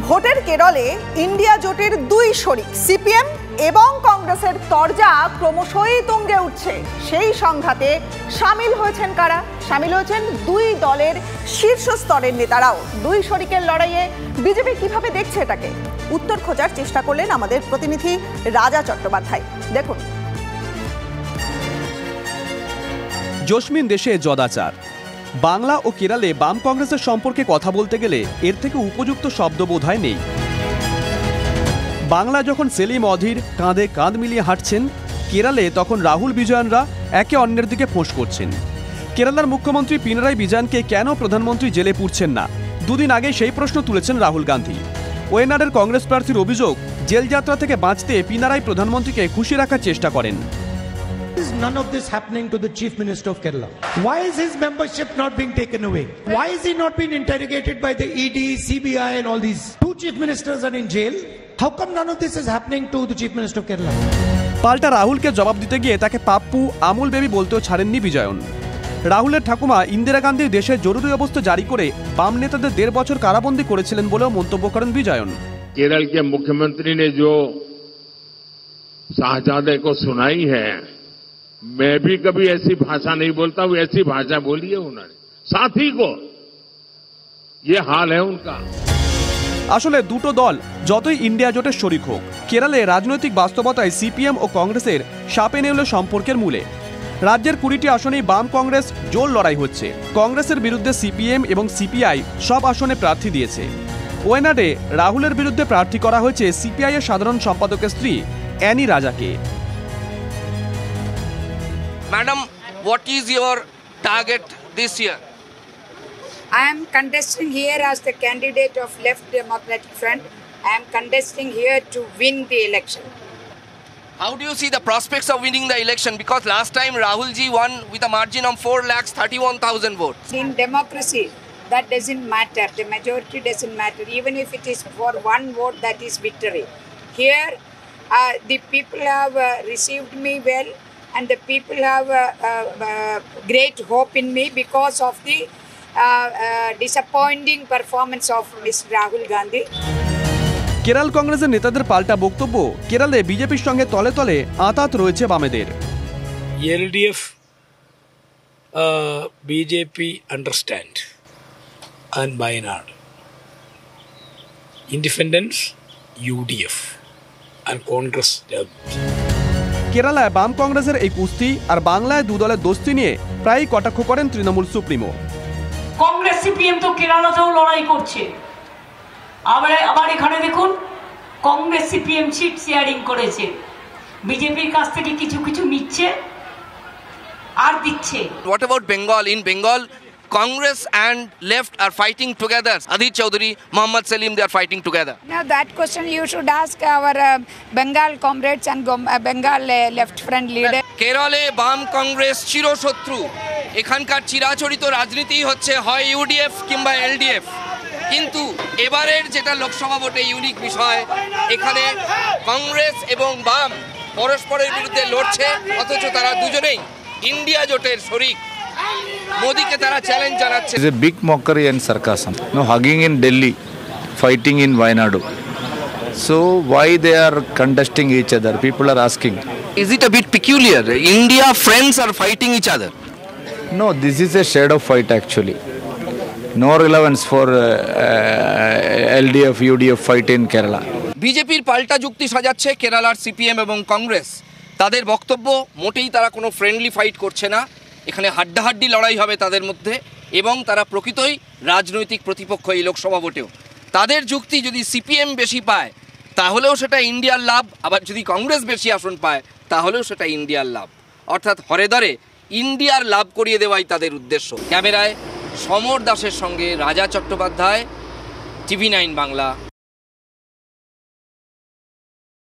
ভোটের কেরলে ইন্ডিয়া জোটের দুই শরিক সিপিএম এবং কংগ্রেসের তরজা ক্রমশই তুঙ্গে উঠছে। সেই সংঘাতে সামিল হয়েছেন কারা? সামিল হয়েছেন দুই দলের শীর্ষ স্তরের নেতারাও। দুই শরিকের লড়াইয়ে বিজেপি কিভাবে দেখছে এটাকে উত্তর খোঁজার চেষ্টা করলেন আমাদের প্রতিনিধি রাজা চট্টোপাধ্যায়। দেখুন। জসমিন দেশে যদাচার। বাংলা ও কেরলে বাম কংগ্রেসের সম্পর্কে কথা বলতে গেলে এর থেকে উপযুক্ত শব্দ বোধহয় নেই। বাংলা যখন সেলিম অধীর কাঁধে কাঁধ মিলিয়ে হাঁটছেন, কেরলে তখন রাহুল বিজয়নরা একে অন্যের দিকে ফোঁস করছেন। কেরালার মুখ্যমন্ত্রী পিনারাই বিজয়নকে কেন প্রধানমন্ত্রী জেলে পুরছেন না, দুদিন আগে সেই প্রশ্ন তুলেছেন রাহুল গান্ধী। ওয়েনাডের কংগ্রেস প্রার্থীর অভিযোগ, জেলযাত্রা থেকে বাঁচতে পিনারাই প্রধানমন্ত্রীকে খুশি রাখার চেষ্টা করেন। Is none of this happening to the Chief Minister of Kerala? Why is his membership not being taken away? Why is he not being interrogated by the ED, CBI and all these? Two Chief Ministers are in jail. How come none of this is happening to the Chief Minister of Kerala? পাল্টা রাহুলকে জবাব দিতে গিয়ে তাকে Pappu, Amul baby বলতেও ছাড়েননি বিজয়ন। রাহুলের ঠাকুমা ইন্দিরা গান্ধীর দেশে জরুরি অবস্থা জারি করে বাম নেতাদের 1.5 বছর কারাবন্দী করেছিলেন বলেও মন্তব্য করেন বিজয়ন। केरल के मुख्यमंत्री ने जो शाहजादे को सुनाई है, मैं भी कभी ऐसी भाषा नहीं बोलता हूं, ऐसी भाषा बोली है उन्होंने साथी को। ये हाल है उनका। আসলে দুটো দল যতই ইন্ডিয়া জোটের শরিক হোক, কেরলে রাজনৈতিক বাস্তবতায় সিপিএম ও কংগ্রেসের সাপে নেউলে সম্পর্কের মূলে। রাজ্যের 20টি আসনেই বাম কংগ্রেস জোর লড়াই হচ্ছে। কংগ্রেসের বিরুদ্ধে সিপিএম এবং সিপিআই সব আসনে প্রার্থী দিয়েছে। ওয়েনাডে রাহুলের বিরুদ্ধে প্রার্থী করা হয়েছে সিপিআই এর সাধারণ সম্পাদকের স্ত্রী অ্যানি রাজাকে। Madam, what is your target this year? I am contesting here as the candidate of Left Democratic Front. I am contesting here to win the election. How do you see the prospects of winning the election? Because last time Rahul ji won with a margin of 4,31,000 votes. In democracy, that doesn't matter. The majority doesn't matter. Even if it is for one vote, that is victory. Here, the people have received me well, and the people have great hope in me because of the disappointing performance of Mr. Rahul Gandhi. Kerala কংগ্রেসের নেতাদের পাল্টা বক্তব্য, কেরলে বিজেপির সঙ্গে তলে তলে আঁতাত রয়েছে বামেদের। LDF, BJP understand and Wayanad. Independence, UDF and Congress. কেরালায় বাম কংগ্রেসের এই কুস্তি আর বাংলায় দু দলের দোস্তি নিয়ে প্রায়ই কটাক্ষ করেন তৃণমূল সুপ্রিমো। কংগ্রেস সিপিএম তো কেরালাতেও লড়াই করছে। আবার এখানে দেখুন, কংগ্রেস সিপিএম সিট শেয়ারিং করেছে, বিজেপির কাছ থেকে কিছু কিছু নিচ্ছে আর দিচ্ছে। What about Bengal? In Bengal, Congress and left are fighting together. Adit Chaudhary, Mohammad Salim, they are fighting together. Now that question you should ask our Bengal comrades and Bengal left front leader. কেরলে বাম কংগ্রেস চিরশত্রু। এখানকার চিরাচরিত রাজনীতি হচ্ছে হয় UDF কিংবা LDF. কিন্তু এবারের যেটা লোকসভা ভোটে ইউনিক বিষয়, এখানে কংগ্রেস এবং বাম পরস্পরের বিরুদ্ধে লড়ছে, অথচ তারা দুজনেই ইন্ডিয়া জোটের শরিক। মোদিকে তারা চ্যালেঞ্জ জানাচ্ছে। It's a big mockery and sarcasm. No hugging in Delhi, fighting in Wayanad. So why they are contesting each other? People are asking. Is it a bit peculiar? India friends are fighting each other. No, this is a shadow fight actually. No relevance for LDF, UDF fight in Kerala. বিজেপির পাল্টা যুক্তি সাজাচ্ছে কেরালার CPM এবং কংগ্রেস। তাদের বক্তব্য, মোটেই তারা কোনো ফ্রেন্ডলি ফাইট করছে না, এখানে হাড্ডাহাড্ডি লড়াই হবে তাদের মধ্যে, এবং তারা প্রকৃতই রাজনৈতিক প্রতিপক্ষ এই লোকসভা ভোটেও। তাদের যুক্তি, যদি সিপিএম বেশি পায় তাহলেও সেটা ইন্ডিয়ার লাভ, আবার যদি কংগ্রেস বেশি আসন পায় তাহলেও সেটা ইন্ডিয়ার লাভ। অর্থাৎ হরে ধরে ইন্ডিয়ার লাভ করিয়ে দেওয়াই তাদের উদ্দেশ্য। ক্যামেরায় সমর দাসের সঙ্গে রাজা চট্টোপাধ্যায়, TV9 বাংলা।